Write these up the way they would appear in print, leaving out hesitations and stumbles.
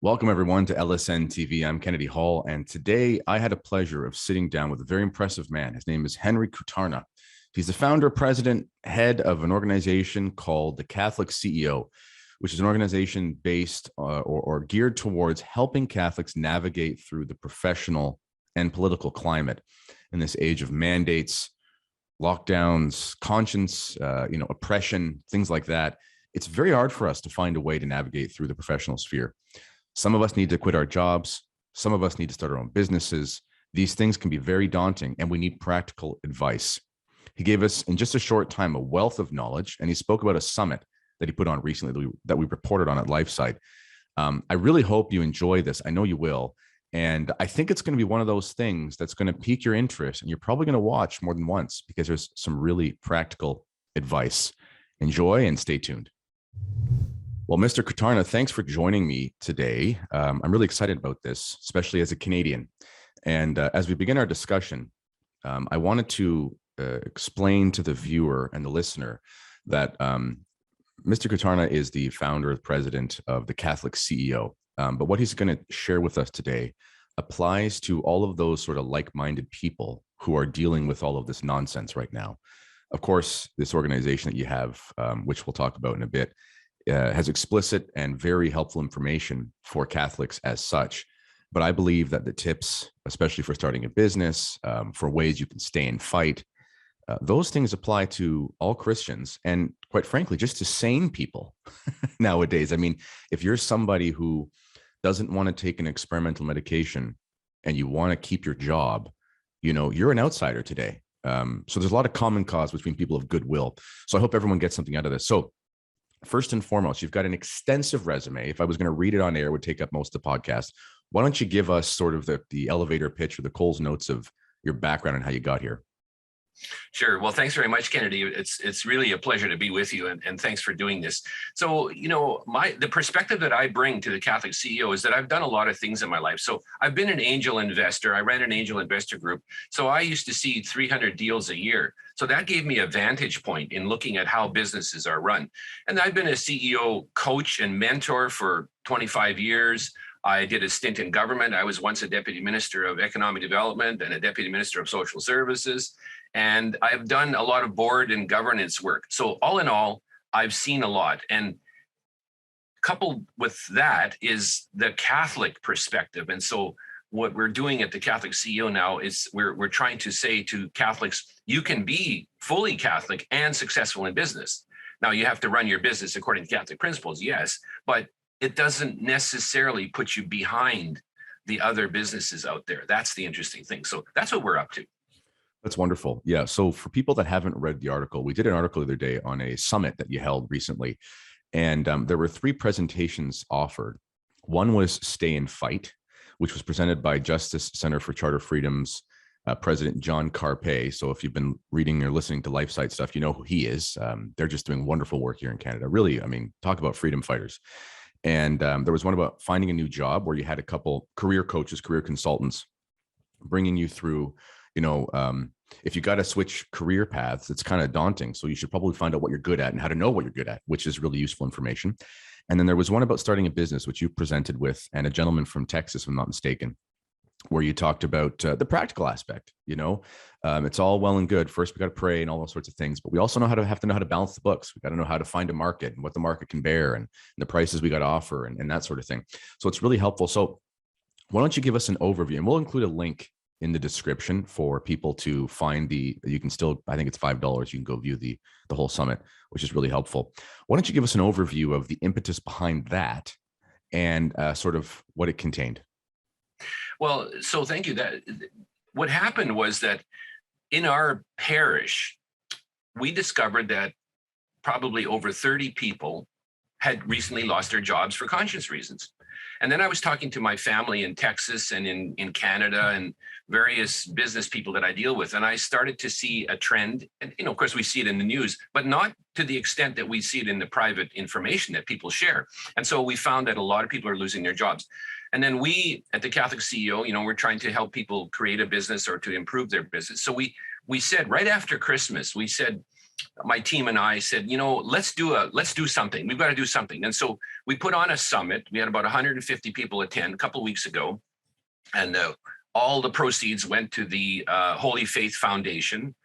Welcome, everyone, to LSN TV. I'm Kennedy Hall, and today I had a pleasure of sitting down with a very impressive man. His name is Henry Kutarna. He's the founder, president, head of an organization called the Catholic CEO, which is an organization based or geared towards helping Catholics navigate through the professional and political climate in this age of mandates, lockdowns, conscience, oppression, things like that. It's very hard for us to find a way to navigate through the professional sphere. Some of us need to quit our jobs. Some of us need to start our own businesses. These things can be very daunting, and we need practical advice. He gave us, in just a short time, a wealth of knowledge, and he spoke about a summit that he put on recently that we reported on at LifeSite. I really hope you enjoy this. I know you will. And I think it's going to be one of those things that's going to pique your interest, and you're probably going to watch more than once because there's some really practical advice. Enjoy and stay tuned. Well, Mr. Kutarna, thanks for joining me today. I'm really excited about this, especially as a Canadian. And as we begin our discussion, I wanted to explain to the viewer and the listener that Mr. Kutarna is the founder and president of the Catholic CEO. But what he's going to share with us today applies to all of those sort of like-minded people who are dealing with all of this nonsense right now. Of course, this organization that you have, which we'll talk about in a bit, has explicit and very helpful information for Catholics as such. But I believe that the tips, especially for starting a business, for ways you can stay and fight, those things apply to all Christians and, quite frankly, just to sane people nowadays. I mean, if you're somebody who doesn't want to take an experimental medication and you want to keep your job, you're an outsider today. So there's a lot of common cause between people of goodwill. So I hope everyone gets something out of this. So first and foremost, you've got an extensive resume. If I was going to read it on air, it would take up most of the podcast. Why don't you give us sort of the elevator pitch or the Coles Notes of your background and how you got here? Sure. Well, thanks very much, Kennedy. It's really a pleasure to be with you, and thanks for doing this. So, the perspective that I bring to the Catholic CEO is that I've done a lot of things in my life. So I've been an angel investor. I ran an angel investor group. So I used to see 300 deals a year. So that gave me a vantage point in looking at how businesses are run. And I've been a CEO coach and mentor for 25 years. I did a stint in government. I was once a deputy minister of economic development and a deputy minister of social services. And I've done a lot of board and governance work. So all in all, I've seen a lot. And coupled with that is the Catholic perspective. And so what we're doing at the Catholic CEO now is we're trying to say to Catholics, you can be fully Catholic and successful in business. Now, you have to run your business according to Catholic principles, yes, but it doesn't necessarily put you behind the other businesses out there. That's the interesting thing. So that's what we're up to. That's wonderful. Yeah. So for people that haven't read the article, we did an article the other day on a summit that you held recently. And there were 3 presentations offered. One was Stay and Fight, which was presented by Justice Center for Charter Freedoms President John Carpe. So if you've been reading or listening to LifeSite stuff, you know who he is. They're just doing wonderful work here in Canada. Really, I mean, talk about freedom fighters. And there was one about finding a new job where you had a couple career coaches, career consultants bringing you through, if you got to switch career paths, it's kind of daunting. So you should probably find out what you're good at and how to know what you're good at, which is really useful information. And then there was one about starting a business, which you presented with, and a gentleman from Texas, if I'm not mistaken, where you talked about the practical aspect. It's all well and good. First, we got to pray and all those sorts of things, but we also have to know how to balance the books. We got to know how to find a market and what the market can bear and the prices we got to offer and that sort of thing. So it's really helpful. So why don't you give us an overview, and we'll include a link in the description for people to find you can still, I think it's $5. You can go view the whole summit, which is really helpful. Why don't you give us an overview of the impetus behind that and sort of what it contained? Well, so thank you. That what happened was that in our parish, we discovered that probably over 30 people had recently lost their jobs for conscience reasons. And then I was talking to my family in Texas and in Canada and various business people that I deal with. And I started to see a trend. And, of course, we see it in the news, but not to the extent that we see it in the private information that people share. And so we found that a lot of people are losing their jobs. And then we at the Catholic CEO, we're trying to help people create a business or to improve their business. So we said right after Christmas, we said, my team and I said, let's do something. We've got to do something. And so we put on a summit. We had about 150 people attend a couple of weeks ago, and all the proceeds went to the Holy Faith Foundation.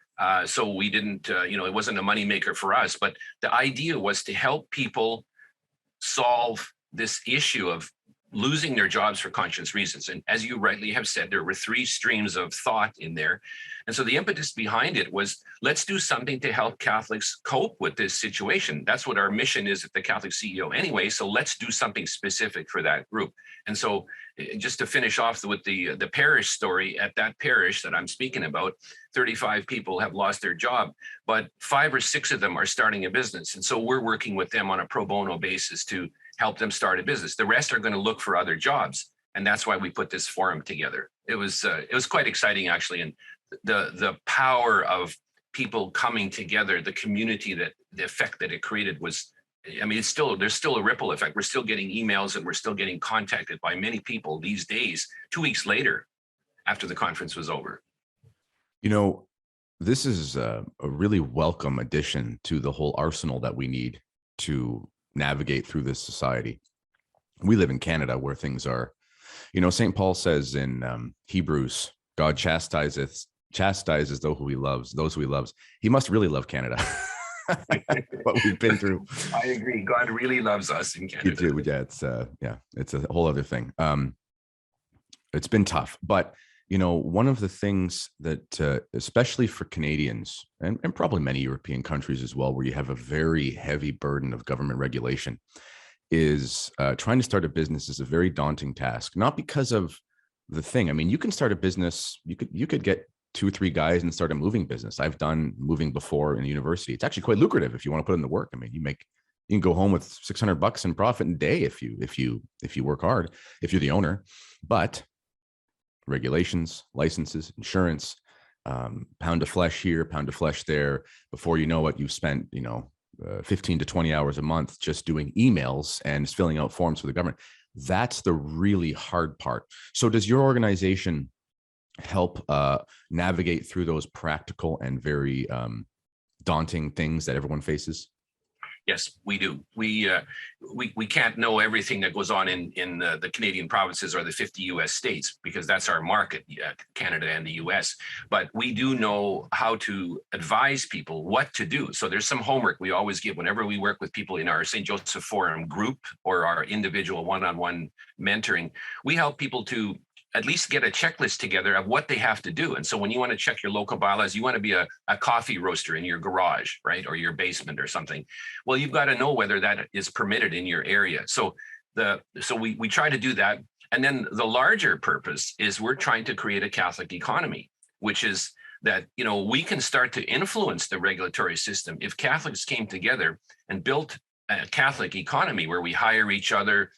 So we didn't, it wasn't a moneymaker for us, but the idea was to help people solve this issue of losing their jobs for conscience reasons. And as you rightly have said, there were three streams of thought in there. And so the impetus behind it was, let's do something to help Catholics cope with this situation. That's what our mission is at the Catholic CEO anyway. So let's do something specific for that group. And so just to finish off with the parish story, at that parish that I'm speaking about, 35 people have lost their job, but 5 or 6 of them are starting a business. And so we're working with them on a pro bono basis to help them start a business. The rest are going to look for other jobs. And that's why we put this forum together. It was quite exciting, actually. And the power of people coming together, the community, the effect that it created was, there's still a ripple effect. We're still getting emails and we're still getting contacted by many people these days, 2 weeks later, after the conference was over. This is a really welcome addition to the whole arsenal that we need to navigate through this society. We live in Canada where things are, St. Paul says in Hebrews, God chastises those who he loves. He must really love Canada. What we've been through. I agree. God really loves us in Canada. You do. Yeah, it's a whole other thing. It's been tough, but one of the things that, especially for Canadians and probably many European countries as well, where you have a very heavy burden of government regulation, is trying to start a business is a very daunting task. Not because of the thing. you can start a business. You could get 2 or 3 guys and start a moving business. I've done moving before in the university. It's actually quite lucrative if you want to put in the work. You can go home with $600 in profit in a day if you work hard, if you're the owner. But regulations, licenses, insurance, pound of flesh here, pound of flesh there. Before you know it, you've spent 15 to 20 hours a month just doing emails and filling out forms for the government. That's the really hard part. So does your organization help navigate through those practical and very daunting things that everyone faces? Yes, we do. We can't know everything that goes on in the Canadian provinces or the 50 U.S. states, because that's our market, Canada and the U.S. But we do know how to advise people what to do. So there's some homework we always give whenever we work with people in our St. Joseph Forum group or our individual one-on-one mentoring. We help people to at least get a checklist together of what they have to do. And so when you want to check your local bylaws, you want to be a coffee roaster in your garage, right? Or your basement or something. Well, you've got to know whether that is permitted in your area. So we try to do that. And then the larger purpose is we're trying to create a Catholic economy, which is that, we can start to influence the regulatory system if Catholics came together and built a Catholic economy where we hire each other,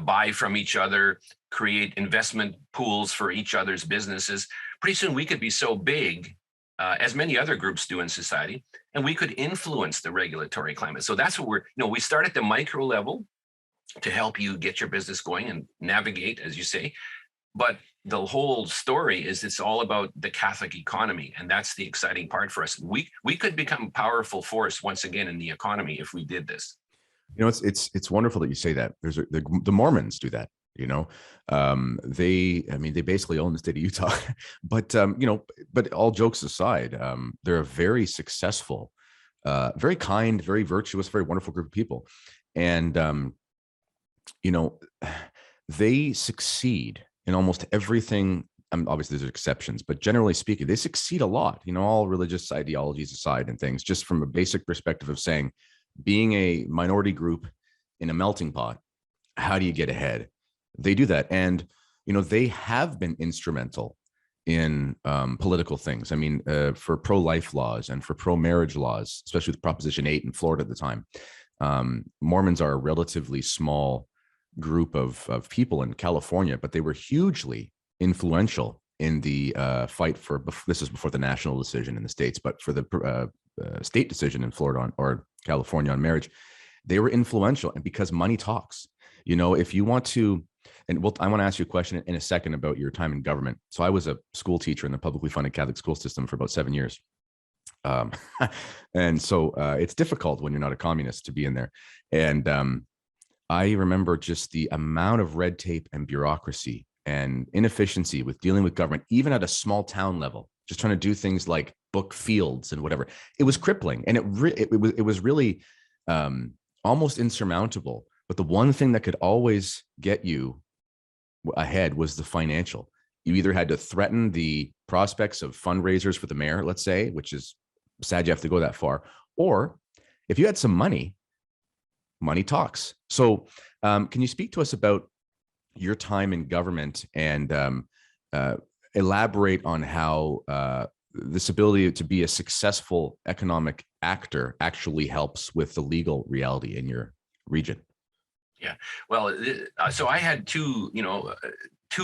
buy from each other, create investment pools for each other's businesses. Pretty soon we could be so big, as many other groups do in society, and we could influence the regulatory climate. So that's what we start at the micro level to help you get your business going and navigate, as you say. But the whole story is it's all about the Catholic economy. And that's the exciting part for us. We could become a powerful force once again in the economy if we did this. It's wonderful that you say that. There's the Mormons do that. They basically own the state of Utah. But but all jokes aside, they're a very successful, very kind, very virtuous, very wonderful group of people. And they succeed in almost everything. Obviously there's exceptions, but generally speaking, they succeed a lot, all religious ideologies aside and things, just from a basic perspective of saying, being a minority group in a melting pot, how do you get ahead? They do that. And, they have been instrumental in political things. For pro-life laws and for pro-marriage laws, especially with Proposition 8 in Florida at the time. Mormons are a relatively small group of people in California, but they were hugely influential in the fight for, this is before the national decision in the States, but for the state decision in Florida or California on marriage. They were influential, and because money talks. If you want to, and I want to ask you a question in a second about your time in government. So I was a school teacher in the publicly funded Catholic school system for about 7 years. Um, and so it's difficult when you're not a communist to be in there. And I remember just the amount of red tape and bureaucracy and inefficiency with dealing with government, even at a small town level, just trying to do things like book fields and whatever. It was crippling, and it was really almost insurmountable. But the one thing that could always get you ahead was the financial. You either had to threaten the prospects of fundraisers for the mayor, let's say, which is sad you have to go that far, or if you had some money, money talks. So can you speak to us about your time in government and elaborate on how this ability to be a successful economic actor actually helps with the legal reality in your region? Yeah, well, so I had two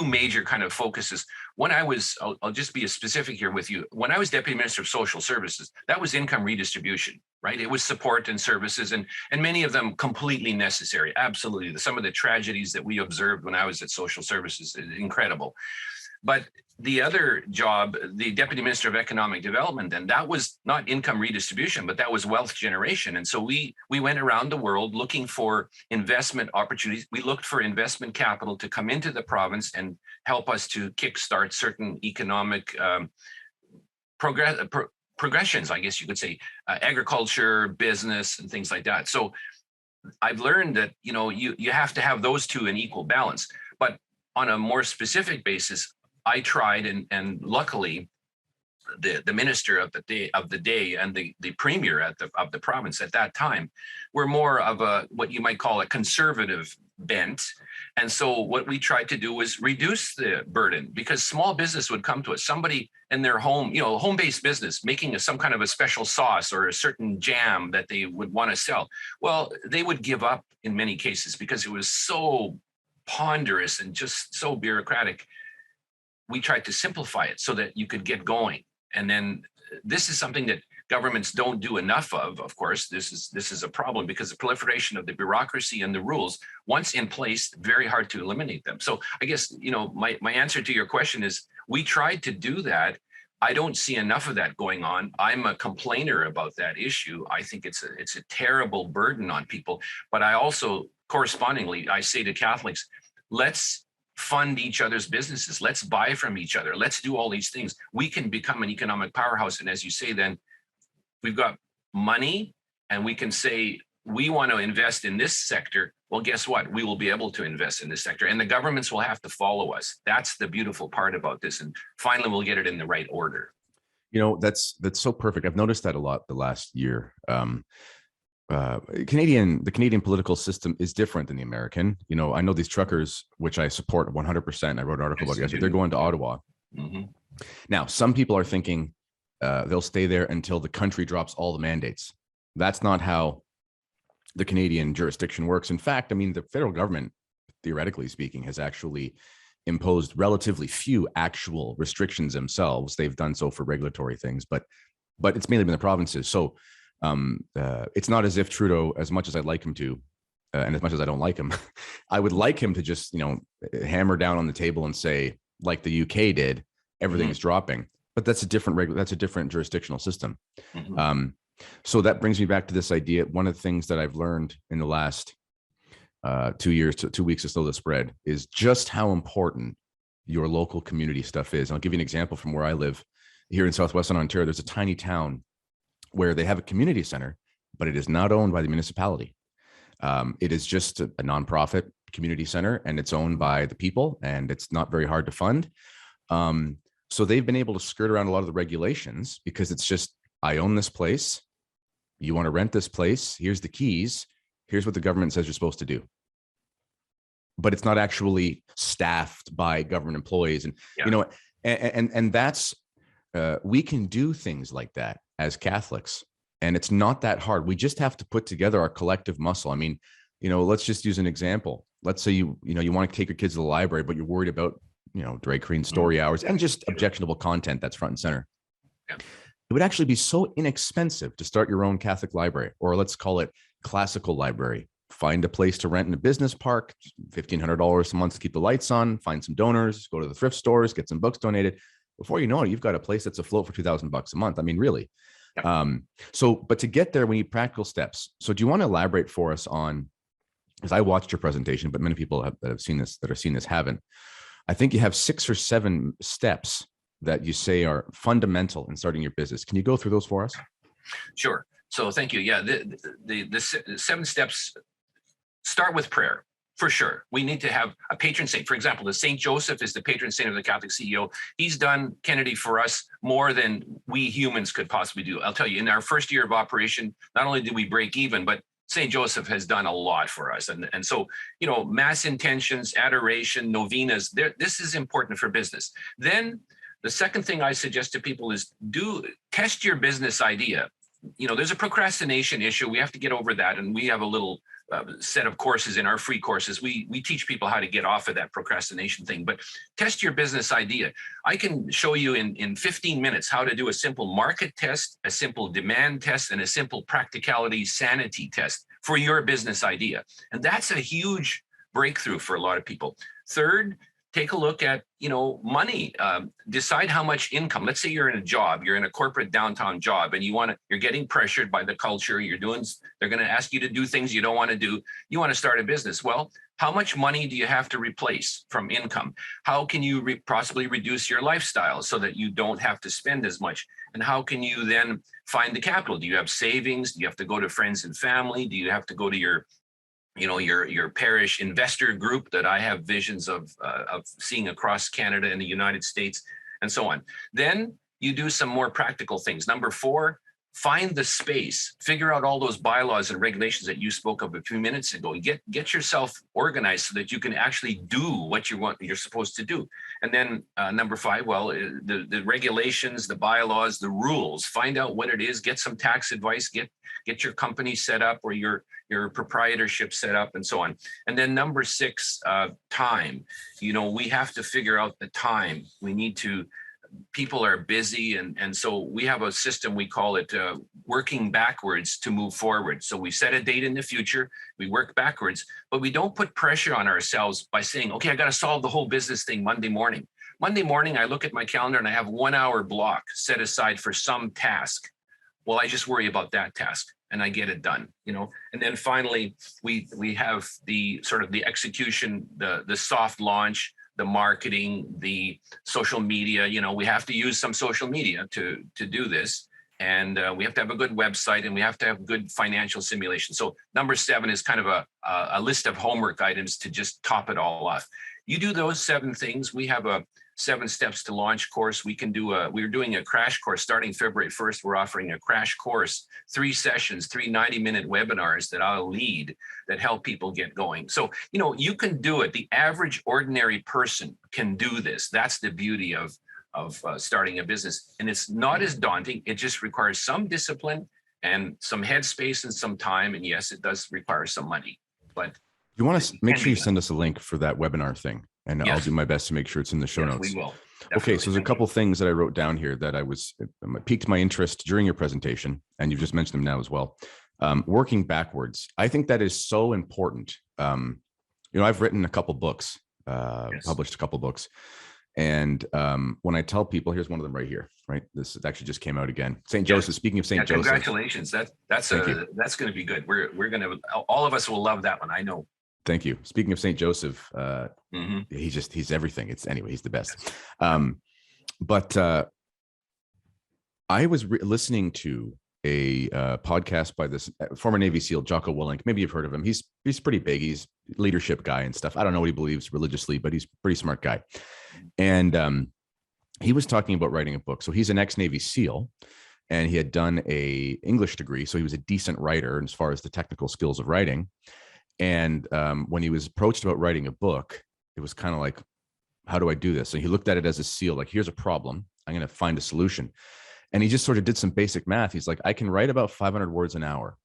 major kind of focuses. When I'll just be as specific here with you. When I was Deputy Minister of Social Services, that was income redistribution, right? It was support and services, and many of them completely necessary. Absolutely, some of the tragedies that we observed when I was at Social Services is incredible. But the other job, the Deputy Minister of Economic Development, then that was not income redistribution, but that was wealth generation. And so we went around the world looking for investment opportunities. We looked for investment capital to come into the province and help us to kickstart certain economic progressions, I guess you could say, agriculture, business, and things like that. So I've learned that you have to have those two in equal balance. But on a more specific basis, I tried, and luckily, the minister of the day and the premier of the province at that time were more of a what you might call a conservative bent. And so what we tried to do was reduce the burden, because small business would come to us, somebody in their home, home-based business, making some kind of a special sauce or a certain jam that they would want to sell. Well, they would give up in many cases because it was so ponderous and just so bureaucratic. We tried to simplify it so that you could get going. And then this is something that governments don't do enough of. Of course, this is a problem because the proliferation of the bureaucracy and the rules, once in place, very hard to eliminate them. So I guess, my answer to your question is we tried to do that. I don't see enough of that going on. I'm a complainer about that issue. I think it's a terrible burden on people. But I also, correspondingly, I say to Catholics, let's fund each other's businesses. Let's buy from each other. Let's do all these things. We can become an economic powerhouse. And as you say, then we've got money and we can say, we want to invest in this sector. Well, guess what? We will be able to invest in this sector, and the governments will have to follow us. That's the beautiful part about this. And finally, we'll get it in the right order. That's so perfect. I've noticed that a lot the last year. The Canadian political system is different than the American. I know these truckers, which I support 100%. I wrote an article about yesterday. They're going to Ottawa. Mm-hmm. Now, some people are thinking they'll stay there until the country drops all the mandates. That's not how the Canadian jurisdiction works. In fact, the federal government, theoretically speaking, has actually imposed relatively few actual restrictions themselves. They've done so for regulatory things, but it's mainly been the provinces. So it's not as if Trudeau, as much as I'd like him to, and as much as I don't like him, I would like him to just, hammer down on the table and say, like the UK did, everything is dropping. But that's a different jurisdictional system. Mm-hmm. So that brings me back to this idea. One of the things that I've learned in the last 2 weeks or so, the spread, is just how important your local community stuff is. And I'll give you an example from where I live here in Southwestern Ontario. There's a tiny town where they have a community center, but it is not owned by the municipality. It is just a nonprofit community center, and it's owned by the people, and it's not very hard to fund. So they've been able to skirt around a lot of the regulations because it's just, I own this place. You want to rent this place? Here's the keys. Here's what the government says you're supposed to do. But it's not actually staffed by government employees. And, and that's, we can do things like that as Catholics, and it's not that hard. We just have to put together our collective muscle. Let's just use an example. Let's say you want to take your kids to the library, but you're worried about, drag queen story hours and just objectionable content that's front and center. Yeah. It would actually be so inexpensive to start your own Catholic library, or let's call it classical library. Find a place to rent in a business park, $1,500 a month to keep the lights on, find some donors, go to the thrift stores, get some books donated. Before you know it, you've got a place that's afloat for $2,000 a month. Really. Yep. But to get there, we need practical steps. So do you want to elaborate for us on, because I watched your presentation, but many people that have seen this haven't. I think you have 6 or 7 steps that you say are fundamental in starting your business. Can you go through those for us? Sure. So thank you. Yeah, the 7 steps start with prayer. For sure. We need to have a patron saint. For example, the Saint Joseph is the patron saint of the Catholic CEO. He's done, Kennedy, for us more than we humans could possibly do. I'll tell you, in our first year of operation, not only did we break even, but Saint Joseph has done a lot for us. And so, mass intentions, adoration, novenas, this is important for business. Then the second thing I suggest to people is test your business idea. There's a procrastination issue. We have to get over that. And we have a little set of courses in our free courses. We teach people how to get off of that procrastination thing, but test your business idea. I can show you in 15 minutes how to do a simple market test, a simple demand test, and a simple practicality sanity test for your business idea. And that's a huge breakthrough for a lot of people. Third, take a look at, money. Decide how much income. Let's say you're in a job, you're in a corporate downtown job, and you're getting pressured by the culture. They're going to ask you to do things you don't want to do. You want to start a business. Well, how much money do you have to replace from income? How can you possibly reduce your lifestyle so that you don't have to spend as much? And how can you then find the capital? Do you have savings? Do you have to go to friends and family? Do you have to go to your parish investor group that I have visions of seeing across Canada and the United States, and so on? Then you do some more practical things. Number 4, find the space, figure out all those bylaws and regulations that you spoke of a few minutes ago. Get yourself organized so that you can actually do what you're supposed to do. And then number 5, the regulations, the bylaws, the rules, find out what it is, get some tax advice, get your company set up or your proprietorship set up, and so on. And then number 6, time. We have to figure out the time. People are busy, and so we have a system, we call it working backwards to move forward. So we set a date in the future, we work backwards, but we don't put pressure on ourselves by saying, okay, I got to solve the whole business thing Monday morning. Monday morning, I look at my calendar and I have 1 hour block set aside for some task. Well, I just worry about that task and I get it done, And then finally, we have the sort of the execution, the soft launch, the marketing, the social media. We have to use some social media to do this. And we have to have a good website, and we have to have good financial simulation. So number 7 is kind of a list of homework items to just top it all off. You do those 7 things. We have a 7 steps to launch course. We're doing a crash course starting February 1st. We're offering a crash course, 3 sessions, 3 90-minute webinars that I'll lead that help people get going. So, you can do it. The average ordinary person can do this. That's the beauty of starting a business. And it's not as daunting. It just requires some discipline and some headspace and some time. And yes, it does require some money, but you want to make sure you send us a link for that webinar thing, and yes, I'll do my best to make sure it's in the show notes. We will. Definitely. Okay, so there's a couple things that I wrote down here that piqued my interest during your presentation, and you've just mentioned them now as well. Working backwards, I think that is so important. I've written a couple books, published a couple books, and when I tell people, here's one of them right here. Right, this actually just came out again. St. Joseph. Speaking of St. Joseph, congratulations. That's going to be good. We're going to, all of us will love that one. I know. Thank you. Speaking of St. Joseph, he's everything. He's the best. But I was listening to a podcast by this former Navy SEAL, Jocko Willink. Maybe you've heard of him. He's pretty big. He's a leadership guy and stuff. I don't know what he believes religiously, but he's a pretty smart guy. And he was talking about writing a book. So he's an ex-Navy SEAL, and he had done a English degree. So he was a decent writer as far as the technical skills of writing. And when he was approached about writing a book, it was kind of like, how do I do this? And he looked at it as a SEAL, like, here's a problem. I'm going to find a solution. And he just sort of did some basic math. He's like, I can write about 500 words an hour,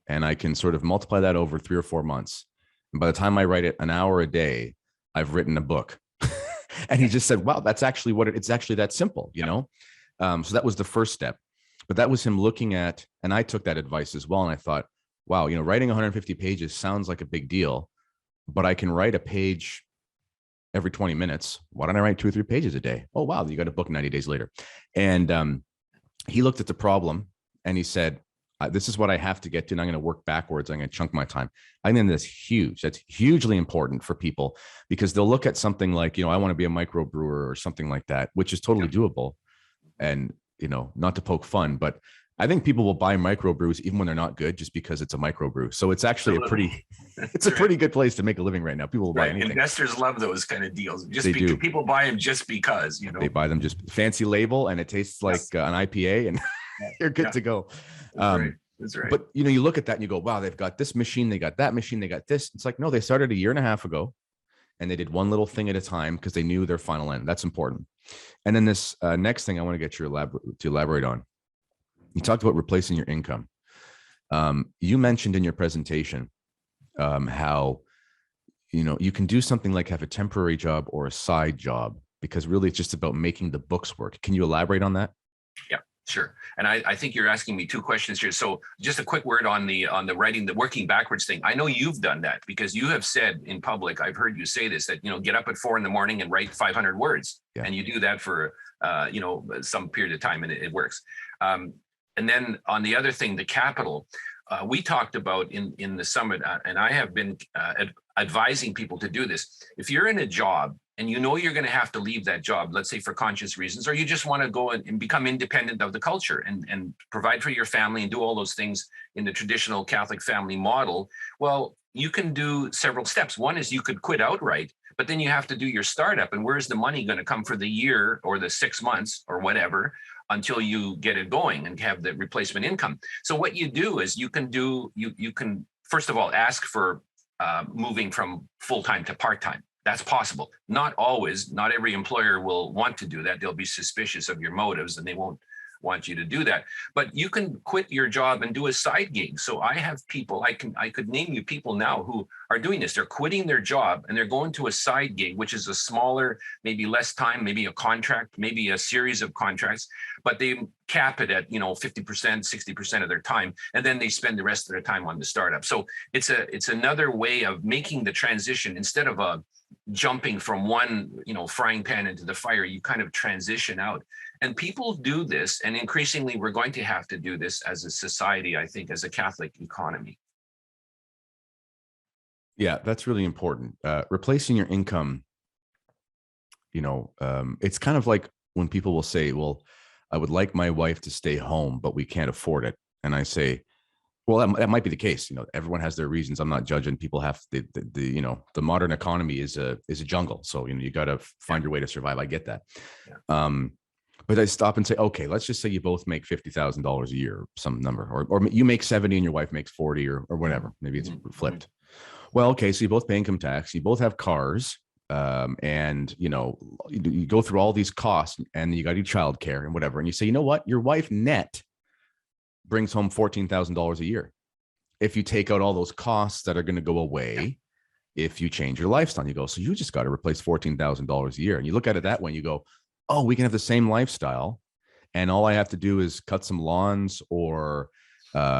and I can sort of multiply that over 3 or 4 months. And by the time I write it an hour a day, I've written a book. And he just said, wow, that's actually it's actually that simple, So that was the first step. But that was him looking at, and I took that advice as well. And I thought, wow, writing 150 pages sounds like a big deal, but I can write a page every 20 minutes. Why don't I write 2 or 3 pages a day? Oh, wow, you got a book 90 days later. And he looked at the problem and he said, this is what I have to get to, and I'm going to work backwards. I'm going to chunk my time. I think that's huge. That's hugely important for people, because they'll look at something like, I want to be a microbrewer or something like that, which is totally doable. And, not to poke fun, but I think people will buy microbrews even when they're not good, just because it's a microbrew. So it's actually it's a pretty good place to make a living right now. People will buy anything. Investors love those kind of deals. People buy them just because, they buy them, just fancy label, and it tastes like an IPA, and you're good to go. That's right. But you look at that and you go, wow, they've got this machine, they got that machine, they got this. It's like, no, they started 1.5 years ago, and they did one little thing at a time because they knew their final end. That's important. And then this next thing I want to get you to elaborate on. You talked about replacing your income. You mentioned in your presentation how you can do something like have a temporary job or a side job, because really it's just about making the books work. Can you elaborate on that? Yeah. Sure. And I think you're asking me two questions here. So just a quick word on the writing, the working backwards thing. I know you've done that, because you have said in public, I've heard you say this, that, get up at 4 a.m. and write 500 words. Yeah. And you do that for, some period of time, and it works. And then on the other thing, the capital, we talked about in the summit, and I have been advising people to do this. If you're in a job and you're going to have to leave that job, let's say for conscious reasons, or you just want to go and become independent of the culture and provide for your family and do all those things in the traditional Catholic family model, well, you can do several steps. One is you could quit outright, but then you have to do your startup. And where's the money going to come for the year or the 6 months or whatever until you get it going and have the replacement income? So what you do is you can first of all ask for moving from full-time to part-time. That's possible. Not always. Not every employer will want to do that. They'll be suspicious of your motives and they won't want you to do that. But you can quit your job and do a side gig. So I have people, I could name you people now who are doing this. They're quitting their job and they're going to a side gig, which is a smaller, maybe less time, maybe a contract, maybe a series of contracts, but they cap it at 50%, 60% of their time, and then they spend the rest of their time on the startup. So it's another way of making the transition. Instead of jumping from one frying pan into the fire, you kind of transition out. And people do this, and increasingly we're going to have to do this as a society, I think, as a Catholic economy. Yeah, that's really important. Replacing your income, it's kind of like when people will say, well, I would like my wife to stay home, but we can't afford it. And I say, well, that might be the case. Everyone has their reasons. I'm not judging. People have the modern economy is a jungle. So, you got to find your way to survive. I get that. Yeah. But I stop and say, okay, let's just say you both make $50,000 a year, some number, or you make 70 and your wife makes 40 or whatever. Maybe it's flipped. Well, okay. So you both pay income tax, you both have cars, and you go through all these costs, and you got to do childcare and whatever. And you say, you know what? Your wife net brings home $14,000 a year. If you take out all those costs that are going to go away, if you change your lifestyle, you go, so you just got to replace $14,000 a year. And you look at it that way and you go, oh, we can have the same lifestyle, and all I have to do is cut some lawns, or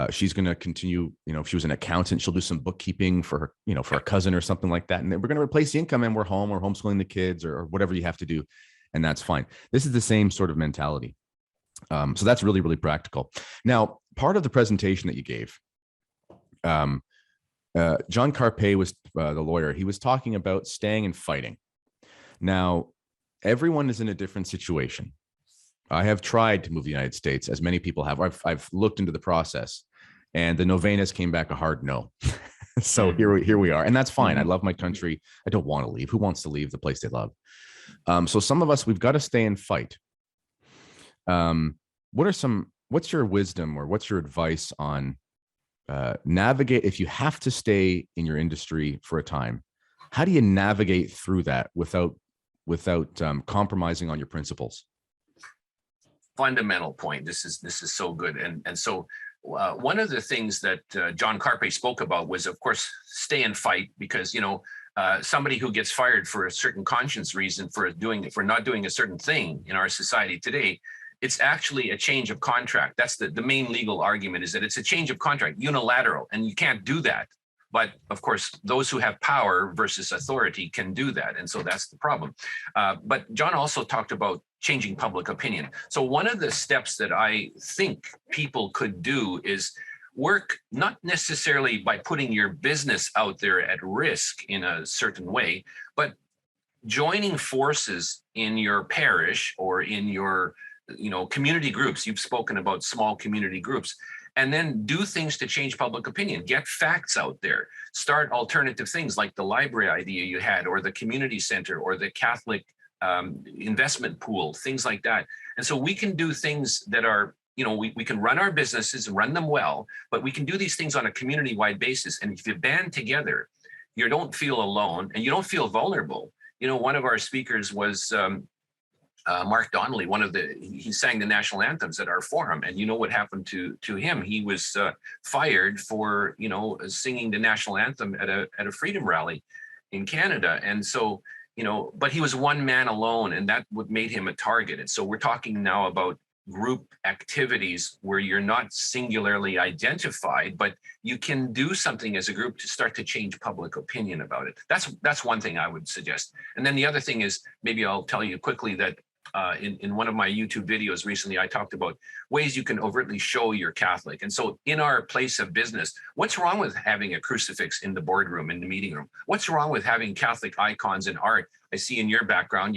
she's going to continue, if she was an accountant, she'll do some bookkeeping for her, for a cousin or something like that. And then we're going to replace the income, and we're home, or homeschooling the kids, or whatever you have to do. And that's fine. This is the same sort of mentality. So that's really, really practical. Now, part of the presentation that you gave, John Carpe was the lawyer. He was talking about staying and fighting. Now, everyone is in a different situation. I have tried to move the United States, as many people have. I've looked into the process, and the novenas came back a hard no. So here we are, and that's fine. I love my country. I don't want to leave. Who wants to leave the place they love? So some of us, we've got to stay and fight. What's your wisdom, or what's your advice on navigate if you have to stay in your industry for a time? How do you navigate through that without compromising on your principles? Fundamental point. This is so good. And so one of the things that John Carpe spoke about was, of course, stay and fight, because somebody who gets fired for a certain conscience reason for not doing a certain thing in our society today, it's actually a change of contract. That's the main legal argument, is that it's a change of contract, unilateral, and you can't do that But of course, those who have power versus authority can do that. And so that's the problem. But John also talked about changing public opinion. So one of the steps that I think people could do is work not necessarily by putting your business out there at risk in a certain way, but joining forces in your parish or in your community groups. You've spoken about small community groups, and then do things to change public opinion. Get facts out there. Start alternative things like the library idea you had, or the community center, or the Catholic investment pool, things like that. And so we can do things that are, we can run our businesses and run them well, but we can do these things on a community-wide basis. And if you band together, you don't feel alone and you don't feel vulnerable. One of our speakers was Mark Donnelly. He sang the national anthems at our forum, and you know what happened to him? He was fired for singing the national anthem at a freedom rally in Canada. And so but he was one man alone, and that what made him a target. And so we're talking now about group activities where you're not singularly identified, but you can do something as a group to start to change public opinion about it. That's one thing I would suggest. And then the other thing is, maybe I'll tell you quickly that in one of my YouTube videos recently, I talked about ways you can overtly show you're Catholic. And so in our place of business, what's wrong with having a crucifix in the boardroom, in the meeting room? What's wrong with having Catholic icons in art? I see in your background,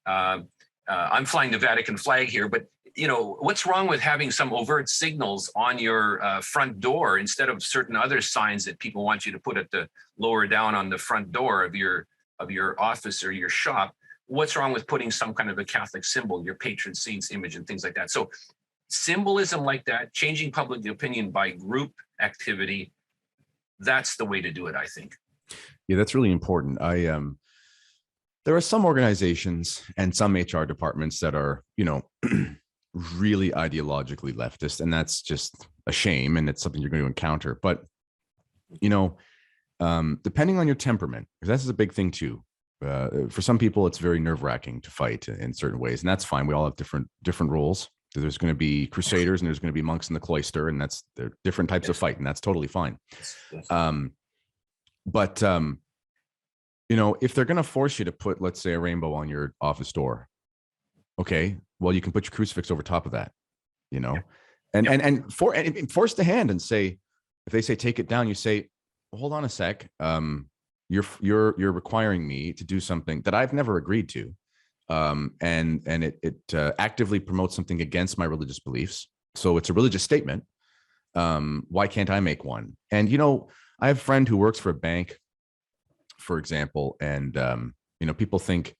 I'm flying the Vatican flag here, but what's wrong with having some overt signals on your front door instead of certain other signs that people want you to put at the lower down on the front door of your office or your shop? What's wrong with putting some kind of a Catholic symbol, your patron saint's image and things like that? So symbolism like that, changing public opinion by group activity, that's the way to do it, I think. Yeah, that's really important. There are some organizations and some HR departments that are, really ideologically leftist, and that's just a shame, and it's something you're going to encounter. But, depending on your temperament, because that's a big thing too. For some people, it's very nerve-wracking to fight in certain ways, and that's fine. We all have different roles. There's going to be crusaders and there's going to be monks in the cloister, and they're different types of fight, and that's totally fine. Yes. But if they're going to force you to put, let's say, a rainbow on your office door, okay, well, you can put your crucifix over top of that, and force the hand and say, if they say take it down, you say, well, hold on a sec. You're requiring me to do something that I've never agreed to, and it actively promotes something against my religious beliefs. So it's a religious statement. Why can't I make one? And I have a friend who works for a bank, for example, and people think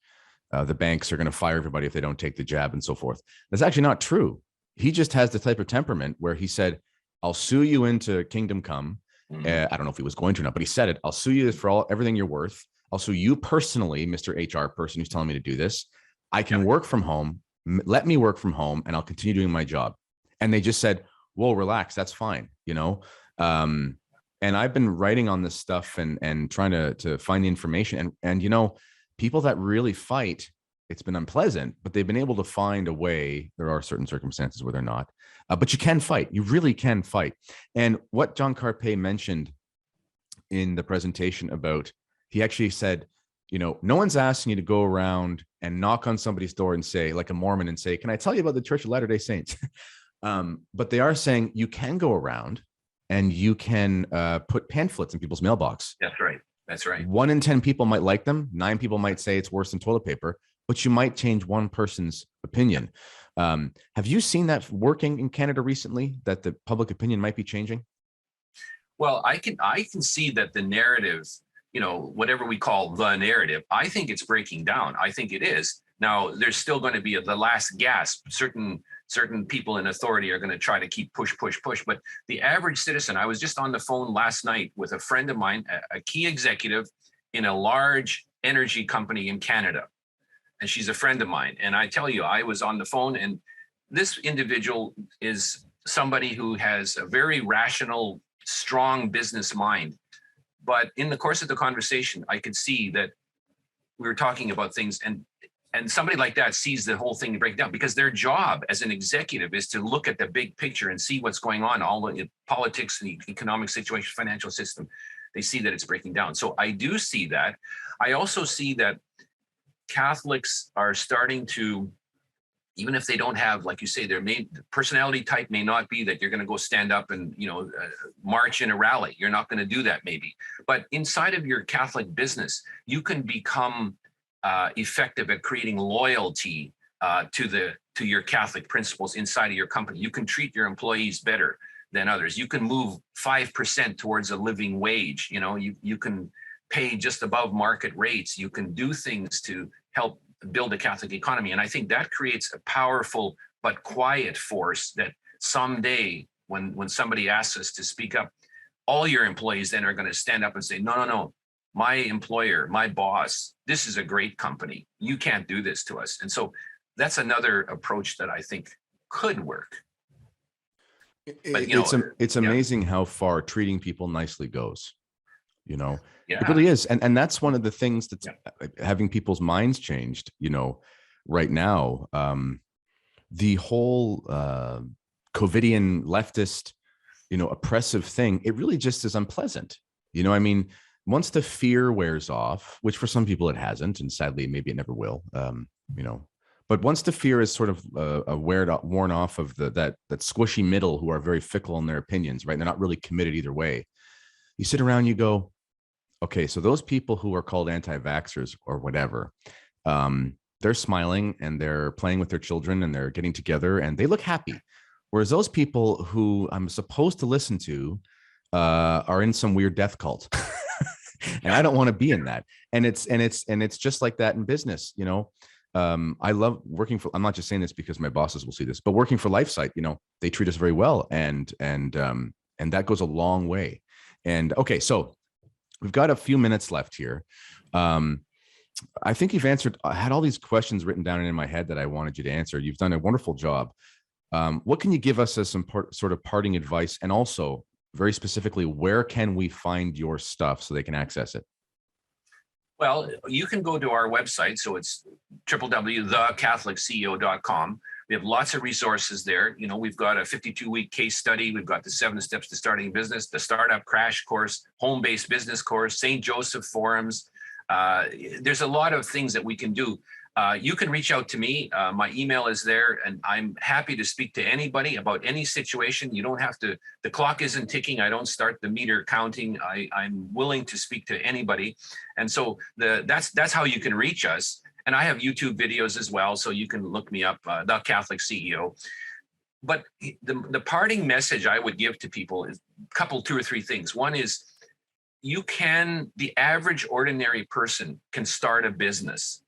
the banks are going to fire everybody if they don't take the jab and so forth. That's actually not true. He just has the type of temperament where he said, "I'll sue you into kingdom come." I don't know if he was going to or not, but he said it. "I'll sue you for everything you're worth. I'll sue you personally, Mr. HR person who's telling me to do this. I can work from home. Let me work from home, and I'll continue doing my job." And they just said, "Whoa, relax. That's fine." And I've been writing on this stuff and trying to find the information. And people that really fight, it's been unpleasant, but they've been able to find a way. There are certain circumstances where they're not. But you can fight. You really can fight. And what John Carpe mentioned in the presentation about, he actually said, no one's asking you to go around and knock on somebody's door and say, like a Mormon, and say, "Can I tell you about the Church of Latter-day Saints?" But they are saying you can go around and you can put pamphlets in people's mailbox. That's right. That's right. 1 in 10 people might like them. 9 people might say it's worse than toilet paper, but you might change one person's opinion. Have you seen that working in Canada recently, that the public opinion might be changing? Well, I can see that the narrative, whatever we call the narrative, I think it's breaking down. I think it is. Now, there's still going to be the last gasp. Certain people in authority are going to try to keep push. But the average citizen, I was just on the phone last night with a friend of mine, a key executive in a large energy company in Canada. And she's a friend of mine. And I tell you, I was on the phone, and this individual is somebody who has a very rational, strong business mind. But in the course of the conversation, I could see that we were talking about things, and somebody like that sees the whole thing break down, because their job as an executive is to look at the big picture and see what's going on, all the politics, the economic situation, financial system. they see that it's breaking down. So I do see that. I also see that Catholics are starting to, even if they don't have, like you say, their main personality type may not be that you're going to go stand up and, march in a rally. You're not going to do that maybe. But inside of your Catholic business, you can become effective at creating loyalty to your Catholic principles inside of your company. You can treat your employees better than others. You can move 5% towards a living wage. You can pay just above market rates. You can do things to help build a Catholic economy. And I think that creates a powerful but quiet force that someday when somebody asks us to speak up, all your employees then are going to stand up and say, no, my employer, my boss, this is a great company. You can't do this to us. And so that's another approach that I think could work. But, it's amazing how far treating people nicely goes. Yeah. It really is. And that's one of the things that's having people's minds changed, right now. The whole COVIDian leftist, oppressive thing, it really just is unpleasant. Once the fear wears off, which for some people it hasn't, and sadly, maybe it never will, but once the fear is sort of worn off of that squishy middle who are very fickle in their opinions, right? They're not really committed either way. You sit around, you go, okay, so those people who are called anti-vaxxers or whatever, they're smiling and they're playing with their children and they're getting together and they look happy. Whereas those people who I'm supposed to listen to are in some weird death cult. And I don't want to be in that. And it's just like that in business, I love working for, I'm not just saying this because my bosses will see this, but working for LifeSite, they treat us very well. And that goes a long way. And okay, so we've got a few minutes left here. I think you've answered, I had all these questions written down in my head that I wanted you to answer. You've done a wonderful job. What can you give us as some sort of parting advice? And also very specifically, where can we find your stuff so they can access it? Well, you can go to our website. So it's www.thecatholicCEO.com. We have lots of resources there. We've got a 52-week case study. We've got the 7 steps to starting a business, the startup crash course, home-based business course, St. Joseph forums. There's a lot of things that we can do. You can reach out to me. My email is there, and I'm happy to speak to anybody about any situation. You don't have to, the clock isn't ticking. I don't start the meter counting. I'm willing to speak to anybody. And so that's how you can reach us. And I have YouTube videos as well, so you can look me up, The Catholic CEO. But the parting message I would give to people is a couple, 2 or 3 things. One is the average ordinary person can start a business.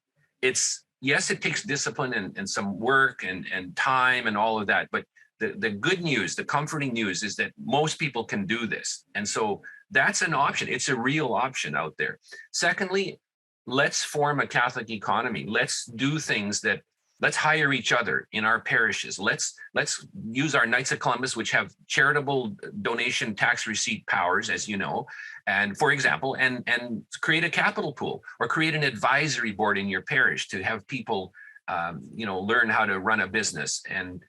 Yes, it takes discipline and some work and time and all of that. But the good news, the comforting news is that most people can do this. And so that's an option. It's a real option out there. Secondly, let's form a Catholic economy. Let's do things let's hire each other in our parishes. Let's use our Knights of Columbus, which have charitable donation tax receipt powers, as you know, and for example, and create a capital pool or create an advisory board in your parish to have people, learn how to run a business and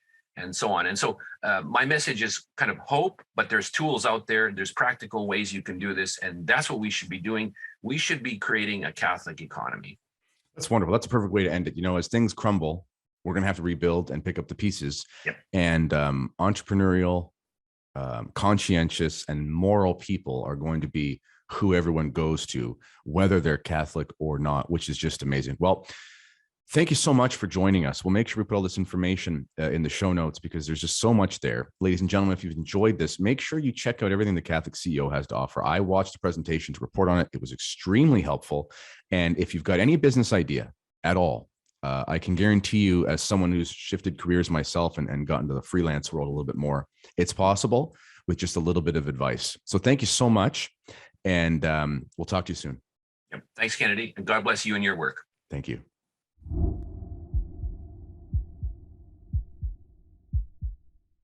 so on. And so my message is kind of hope, but there's tools out there. There's practical ways you can do this. And that's what we should be doing. We should be creating a Catholic economy. That's wonderful. That's a perfect way to end it. As things crumble, we're going to have to rebuild and pick up the pieces. Yep. And entrepreneurial, conscientious, and moral people are going to be who everyone goes to, whether they're Catholic or not, which is just amazing. Well, thank you so much for joining us. We'll make sure we put all this information in the show notes because there's just so much there. Ladies and gentlemen, if you've enjoyed this, make sure you check out everything the Catholic CEO has to offer. I watched the presentation to report on it. It was extremely helpful. And if you've got any business idea at all, I can guarantee you, as someone who's shifted careers myself and gotten to the freelance world a little bit more, it's possible with just a little bit of advice. So thank you so much. And we'll talk to you soon. Yep. Thanks, Kennedy. And God bless you and your work. Thank you.